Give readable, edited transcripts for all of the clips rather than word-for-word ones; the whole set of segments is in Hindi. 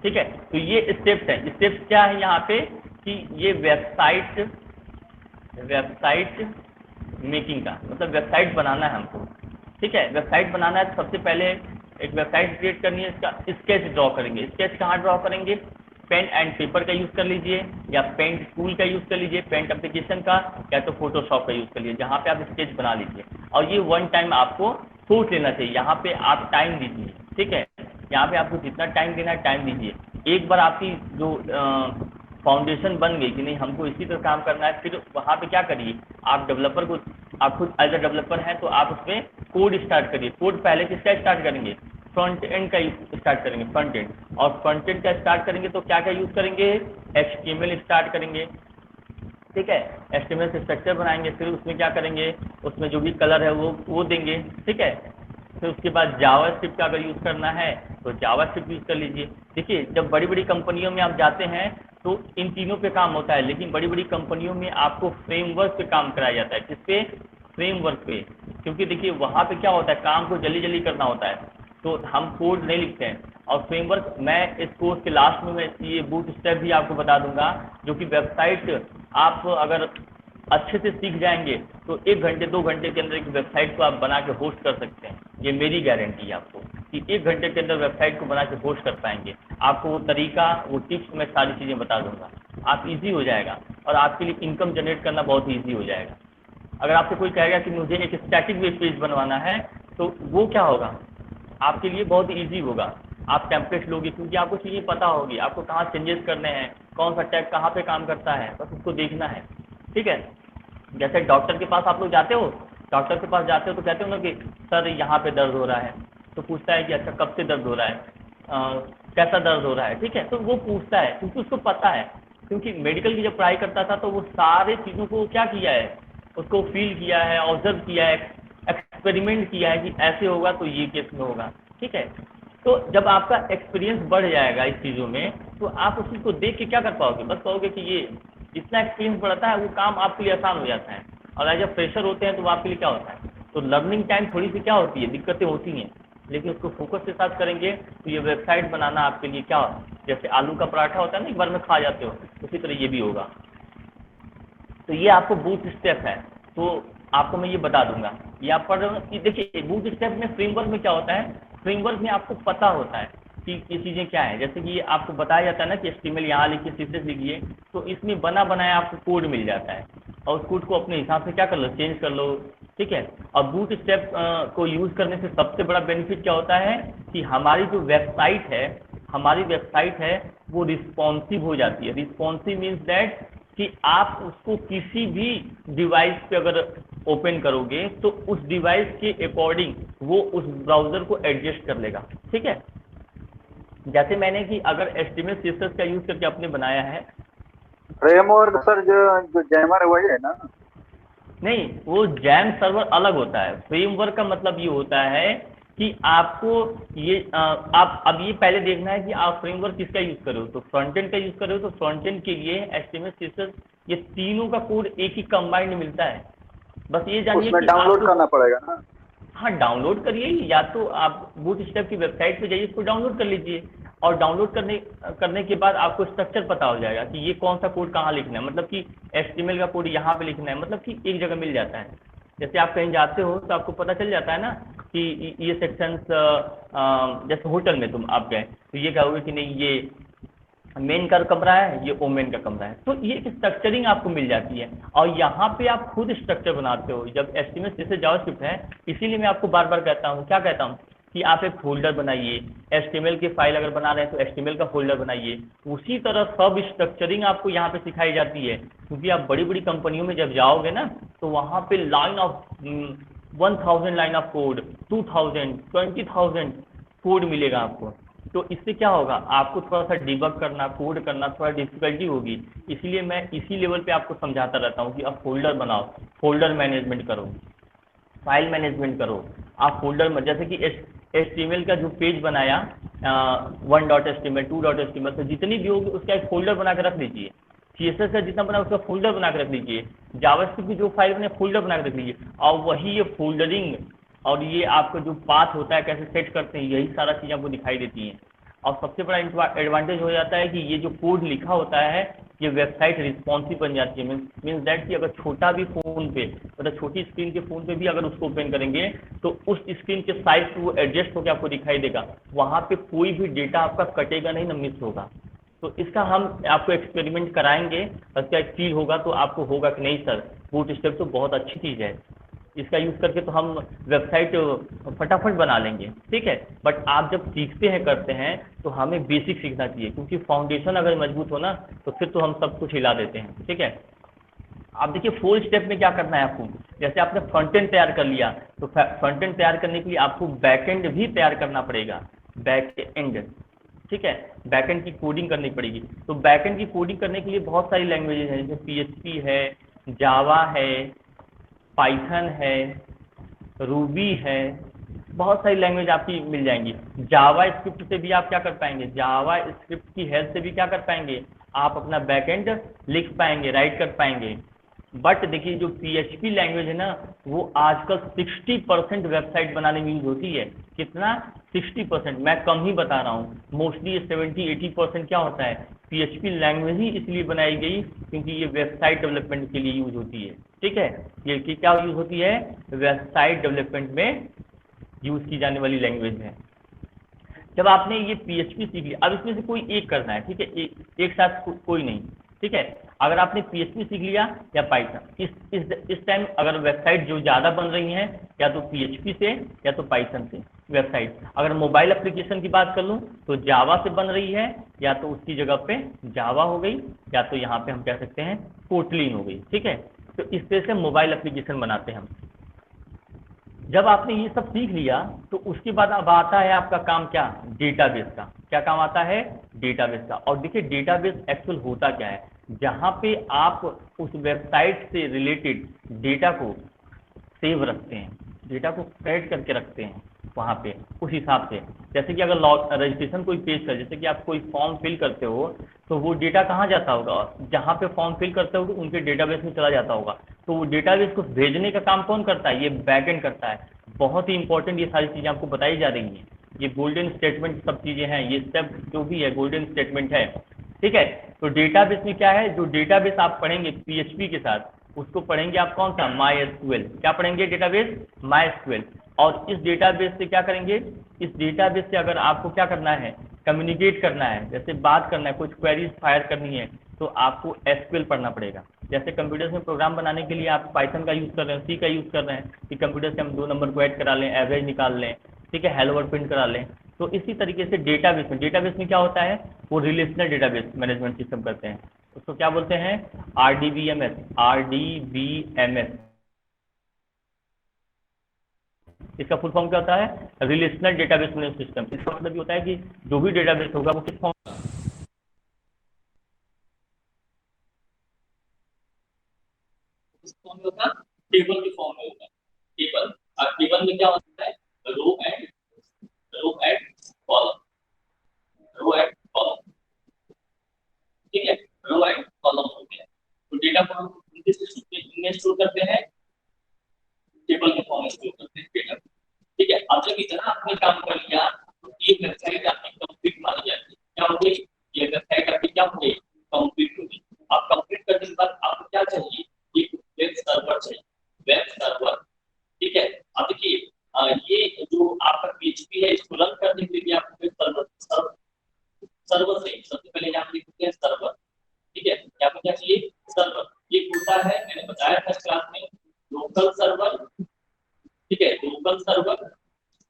ठीक है। तो ये स्टेप्स है। स्टेप्स क्या है यहाँ पे कि ये वेबसाइट मेकिंग का मतलब वेबसाइट बनाना है हमको। ठीक है, वेबसाइट बनाना है तो सबसे पहले एक वेबसाइट क्रिएट करनी है। इसका स्केच ड्रॉ करेंगे। स्केच कहाँ ड्रॉ करेंगे? पेन एंड पेपर का यूज़ कर लीजिए, या पेंट टूल का यूज़ कर लीजिए, पेंट एप्लीकेशन का, या तो फोटोशॉप का यूज़ कर लीजिए, जहाँ पे आप स्केच बना लीजिए। और ये वन टाइम आपको सोच लेना चाहिए। यहाँ पे आप टाइम दीजिए। ठीक है, यहाँ पे आपको जितना टाइम देना है टाइम दीजिए। एक बार आपकी जो फाउंडेशन बन गई कि नहीं हमको इसी तरह काम करना है, फिर वहाँ पे क्या करिए, आप डेवलपर को, आप खुद एज अ डेवलपर हैं तो आप उसमें कोड स्टार्ट करिए। कोड पहले किसका स्टार्ट करेंगे? फ्रंट एंड का स्टार्ट करेंगे, फ्रंट एंड। और फ्रंट एंड का स्टार्ट करेंगे तो क्या क्या यूज़ करेंगे? HTML स्टार्ट करेंगे। ठीक है, HTML से स्ट्रक्चर बनाएंगे, फिर उसमें क्या करेंगे, उसमें जो भी कलर है वो देंगे। ठीक है, फिर उसके बाद जावास्क्रिप्ट का अगर यूज़ करना है तो जावास्क्रिप्ट यूज़ कर लीजिए। देखिए, जब बड़ी बड़ी कंपनियों में आप जाते हैं तो इन तीनों पे काम होता है, लेकिन बड़ी बड़ी कंपनियों में आपको फ्रेमवर्क पे काम कराया जाता है। किस पे? फ्रेमवर्क पे। क्योंकि देखिए वहाँ पे क्या होता है, काम को जल्दी जल्दी करना होता है, तो हम कोड नहीं लिखते हैं। और फ्रेमवर्क मैं इस कोर्स के लास्ट में मैं ये बूट स्टेप भी आपको बता दूंगा, जो कि वेबसाइट आप अगर अच्छे से सीख जाएंगे तो 1 घंटे 2 घंटे के अंदर एक वेबसाइट को आप बना के होस्ट कर सकते हैं। ये मेरी गारंटी है आपको कि 1 घंटे के अंदर वेबसाइट को बना के होस्ट कर पाएंगे। आपको वो तरीका, वो टिप्स, मैं सारी चीज़ें बता दूंगा। आप इजी हो जाएगा और आपके लिए इनकम जनरेट करना बहुत ईजी हो जाएगा। अगर आपसे कोई कहेगा कि मुझे एक स्टैटिक वेब पेज बनवाना है तो वो क्या होगा, आपके लिए बहुत ईजी होगा। आप टेम्पलेट लोगे क्योंकि आपको चीज़ें पता होगी, आपको कहाँ चेंजेस करने हैं, कौन सा टैग कहाँ पे काम करता है, बस उसको देखना है। ठीक है, जैसे डॉक्टर के पास आप लोग जाते हो, डॉक्टर के पास जाते हो तो कहते हो ना कि सर यहाँ पे दर्द हो रहा है, तो पूछता है कि अच्छा कब से दर्द हो रहा है, कैसा दर्द हो रहा है। ठीक है, तो वो पूछता है क्योंकि उसको पता है, क्योंकि मेडिकल की जब पढ़ाई करता था तो वो सारे चीज़ों को क्या किया है, उसको फील किया है, ऑब्जर्व किया है, एक्सपेरिमेंट किया है कि ऐसे होगा तो ये केस में होगा। ठीक है, तो जब आपका एक्सपीरियंस बढ़ जाएगा इस चीज़ों में तो आप उस चीज़ को देख के क्या कर पाओगे, बस कहोगे कि ये जितना एक्सपीरियंस बढ़ता है वो काम आपके लिए आसान हो जाता है। और एज अ फ्रेशर होते हैं तो वो आपके लिए क्या होता है, तो लर्निंग टाइम थोड़ी सी क्या होती है, दिक्कतें होती हैं, लेकिन उसको फोकस के साथ करेंगे तो ये वेबसाइट बनाना आपके लिए क्या, जैसे आलू का पराठा होता है ना, एक बार में खा जाते हो, उसी तरह ये भी होगा। तो ये आपको बूट स्टेप है, तो आपको मैं ये बता दूंगा। ये आप पढ़ रहे हो कि देखिए बूट स्टेप में फ्रेमवर्क में क्या होता है, फ्रेमवर्क में आपको पता होता है कि ये चीज़ें क्या है। जैसे कि ये आपको बताया जाता है ना कि HTML यहाँ लिखिए, CSS लिखिए, तो इसमें बना बनाया आपको कोड मिल जाता है और उस कोड को अपने हिसाब से क्या कर लो, चेंज कर लो। ठीक है, और बूट स्टेप को यूज़ करने से सबसे बड़ा बेनिफिट क्या होता है कि हमारी जो वेबसाइट है, हमारी वेबसाइट है वो रिस्पॉन्सिव हो जाती है। रिस्पॉन्सिव मीन्स दैट कि आप उसको किसी भी डिवाइस पे अगर ओपन करोगे तो उस डिवाइस के अकॉर्डिंग वो उस ब्राउज़र को एडजस्ट कर लेगा। ठीक है, जैसे मैंने कि अगर HTML CSS का यूज़ करके आपने बनाया है, फ्रेमवर्क सर जो जो जैमर है वही है ना? नहीं वो जैम सर्वर अलग होता है। फ्रेमवर्क का मतलब ये होता है कि आपको ये आप अब ये पहले देखना है कि आप फ्रेमवर्क किसका यूज़ कर रहे हो। तो फ्रंट एंड का यूज़ कर रहे हो तो फ्रंट एंड के लिए HTML CSS ये तीनों का कोड एक ही कंबाइंड मिलता है। बस ये जानिए उसमें कि डाउनलोड आपको, करना पड़ेगा ना? हाँ डाउनलोड करिए, या तो आप बूट स्टेप की वेबसाइट पे जाइए, इसको डाउनलोड कर लीजिए। और डाउनलोड करने करने के बाद आपको स्ट्रक्चर पता हो जाएगा कि ये कौन सा कोड कहाँ लिखना है, मतलब कि HTML का कोड यहाँ पे लिखना है, मतलब कि एक जगह मिल जाता है। जैसे आप कहीं जाते हो तो आपको पता चल जाता है ना कि ये सेक्शंस, जैसे होटल में तुम आप गए तो ये कहोगे कि नहीं ये मेन का कमरा है, ये ओमेन का कमरा है, तो ये एक स्ट्रक्चरिंग आपको मिल जाती है। और यहाँ पे आप खुद स्ट्रक्चर बनाते हो जब HTML जैसे जावास्क्रिप्ट है। इसीलिए मैं आपको बार बार कहता हूँ, क्या कहता हूँ कि आप एक फोल्डर बनाइए, HTML की फाइल अगर बना रहे हैं तो HTML का फोल्डर बनाइए। उसी तरह सब स्ट्रक्चरिंग आपको यहाँ पे सिखाई जाती है, क्योंकि आप बड़ी बड़ी कंपनियों में जब जाओगे ना तो वहाँ पे line of 1000 line of code, 2000, 20,000 code मिलेगा आपको। तो इससे क्या होगा, आपको थोड़ा सा डिबग करना, कोड करना थोड़ा डिफिकल्टी होगी। इसलिए मैं इसी लेवल पे आपको समझाता रहता हूँ कि आप फोल्डर बनाओ, फोल्डर मैनेजमेंट करो, फाइल मैनेजमेंट करो। आप फोल्डर में जैसे कि HTML का जो पेज बनाया 1.html 2.html तो जितनी भी होगी उसका एक फोल्डर बना के रख लीजिए। CSS का जितना बना उसका फोल्डर बना के रख लीजिए। जावास्क्रिप्ट की जो फाइल बने फोल्डर बना के रख लीजिए। और वही ये फोल्डरिंग और ये आपका जो पाथ होता है कैसे सेट करते हैं, यही सारा चीज़ आपको दिखाई देती है। और सबसे बड़ा एडवांटेज हो जाता है कि ये जो कोड लिखा होता है ये वेबसाइट रिस्पॉन्सिव बन जाती है। मीन्स दैट कि अगर छोटा भी फ़ोन पे, मतलब छोटी स्क्रीन के फ़ोन पे भी अगर उसको ओपन करेंगे तो उस स्क्रीन के साइज पे वो एडजस्ट होकर आपको दिखाई देगा, वहाँ पे कोई भी डेटा आपका कटेगा नहीं, ना मिस होगा। तो इसका हम आपको एक्सपेरिमेंट कराएंगे, उसका एक फील होगा तो आपको होगा कि नहीं सर बूट स्टेप तो बहुत अच्छी चीज़ है, इसका यूज़ करके तो हम वेबसाइट फटाफट बना लेंगे। ठीक है, बट आप जब सीखते हैं करते हैं तो हमें बेसिक सीखना चाहिए, क्योंकि फाउंडेशन अगर मजबूत हो ना तो फिर तो हम सब कुछ हिला देते हैं। ठीक है, आप देखिए 4 स्टेप में क्या करना है आपको। जैसे आपने फ्रंट एंड तैयार कर लिया तो फ्रंट एंड तैयार करने के लिए आपको बैक एंड भी तैयार करना पड़ेगा, बैक एंड। ठीक है, बैक एंड की कोडिंग करनी पड़ेगी। तो बैक एंड की कोडिंग करने के लिए बहुत सारी लैंग्वेजेज हैं, जैसे PHP है, जावा है, पाइथन है, रूबी है, बहुत सारी लैंग्वेज आपकी मिल जाएंगी। जावा स्क्रिप्ट से भी आप क्या कर पाएंगे, जावा स्क्रिप्ट की हेल्प से भी क्या कर पाएंगे, आप अपना बैकएंड लिख पाएंगे, राइट कर पाएंगे। बट देखिए जो PHP लैंग्वेज है ना वो आजकल 60% वेबसाइट बनाने में यूज होती है। कितना, 60%, मैं कम ही बता रहा हूँ, मोस्टली 70-80% क्या होता है, PHP लैंग्वेज ही इसलिए बनाई गई क्योंकि ये वेबसाइट डेवलपमेंट के लिए यूज होती है। ठीक है, ये की क्या यूज होती है, वेबसाइट डेवलपमेंट में यूज की जाने वाली लैंग्वेज है। जब आपने ये PHP सीख लिया, अब इसमें से कोई एक करना है। ठीक है, एक साथ कोई नहीं। ठीक है, अगर आपने PHP सीख लिया या पाइथन, इस टाइम अगर वेबसाइट जो ज़्यादा बन रही हैं या तो PHP से या तो पाइथन से वेबसाइट। अगर मोबाइल एप्लीकेशन की बात कर लूँ तो जावा से बन रही है, या तो उसकी जगह पे जावा हो गई, या तो यहाँ पे हम कह सकते हैं कोटलिन हो गई। ठीक है, तो इस तरह से मोबाइल एप्लीकेशन बनाते हैं हम। जब आपने ये सब सीख लिया तो उसके बाद अब आता है आपका काम क्या, डेटाबेस का। क्या काम आता है, डेटाबेस का। और देखिए डेटाबेस एक्चुअल होता क्या है, जहाँ पे आप उस वेबसाइट से रिलेटेड डेटा को सेव रखते हैं, डेटा को क्रिएट करके रखते हैं वहाँ पे उस हिसाब से। जैसे कि अगर लॉग रजिस्ट्रेशन कोई पेज कर, जैसे कि आप कोई फॉर्म फिल करते हो तो वो डेटा कहाँ जाता होगा, जहाँ पे फॉर्म फिल करते हो उनके डेटाबेस में चला जाता होगा। तो वो डेटाबेस को भेजने का काम कौन करता है, ये बैकएंड करता है। बहुत ही इंपॉर्टेंट ये सारी चीज़ें आपको बताई जा रही हैं, ये गोल्डन स्टेटमेंट सब चीज़ें हैं, ये स्टेप जो भी है गोल्डन स्टेटमेंट है। ठीक है, तो डेटाबेस में क्या है, जो डेटाबेस आप पढ़ेंगे PHP के साथ उसको पढ़ेंगे आप कौन सा, MySQL। क्या पढ़ेंगे, डेटाबेस MySQL। और इस डेटाबेस से क्या करेंगे, इस डेटाबेस से अगर आपको क्या करना है, कम्युनिकेट करना है, जैसे बात करना है, कुछ क्वेरीज फायर करनी है तो आपको SQL पढ़ना पड़ेगा। जैसे कंप्यूटर में प्रोग्राम बनाने के लिए आप पाइथन का यूज़ कर रहे हैं, C का यूज़ कर रहे हैं कि कंप्यूटर से हम 2 नंबर को ऐड करा लें, एवरेज निकाल लें, ठीक है, हेलो वर्ड प्रिंट करा लें। तो इसी तरीके से डेटाबेस में क्या होता है, वो रिलेशनल डेटाबेस मैनेजमेंट सिस्टम करते हैं, उसको क्या बोलते हैं, RDBMS। इसका फुल फॉर्म क्या होता है, रिलेशनल डेटाबेस मैनेजमेंट सिस्टम। इसका मतलब ये होता है कि जो भी डेटाबेस होगा वो किस फॉर्म, फॉर्म में होगा, टेबल के फॉर्म में होगा। टेबल, और टेबल में क्या होता है, row and column, row and column. ठीक है, रो एंड कॉलम होते हैं। तो डेटा को हम इनमें स्टोर करते हैं, टेबल के फॉर्म में स्टोर करते हैं डेटा। ठीक है, अब जब इतना आपने काम कर लिया तो ये वेबसाइट आपकी कंप्लीट मानी जाती है। क्या हो गई, ये वेबसाइट आपकी क्या हो गई, कंप्लीट हो गई। अब कंप्लीट करने के बाद आपको क्या चाहिए, एक वेब सर्वर चाहिए, वेब सर्वर। ठीक है, अब देखिए ये जो आपका PHP है इसको रन करने के लिए आपको वेब सर्वर सर्वर से सबसे पहले यहाँ लिखते हैं सर्वर। ठीक है, यहाँ पे क्या चाहिए, सर्वर। ये होता है, मैंने बताया था क्लास में, लोकल सर्वर। ठीक है, local server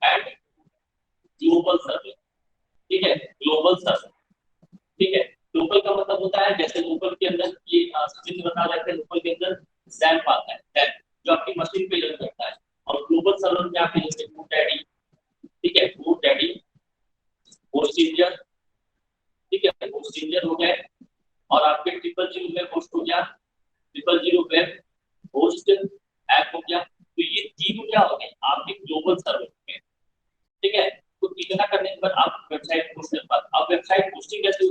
and global server. ठीक है, ग्लोबल सर्वर। ठीक है, लोकल का मतलब होता है, जैसे लोकल के अंदर ये चिन्ह बता रहे थे, लोकल के अंदर XAMPP आता है, XAMPP जो आपकी मशीन पे रन करता है। और ग्लोबल सर्वर में आपके जैसे GoDaddy, ठीक है, GoDaddy, होस्टिंजर। ठीक है, होस्टिंजर हो गया, और आपके 000 वेब होस्ट हो गया, 000 वेब होस्ट ऐप हो गया। तो ये तीनों क्या हो गए, आपके ग्लोबल सर्वर हो गए। ठीक है, तो इतना करने के बाद आप वेबसाइट पोस्ट कर पाते। अब वेबसाइट पोस्टिंग कैसे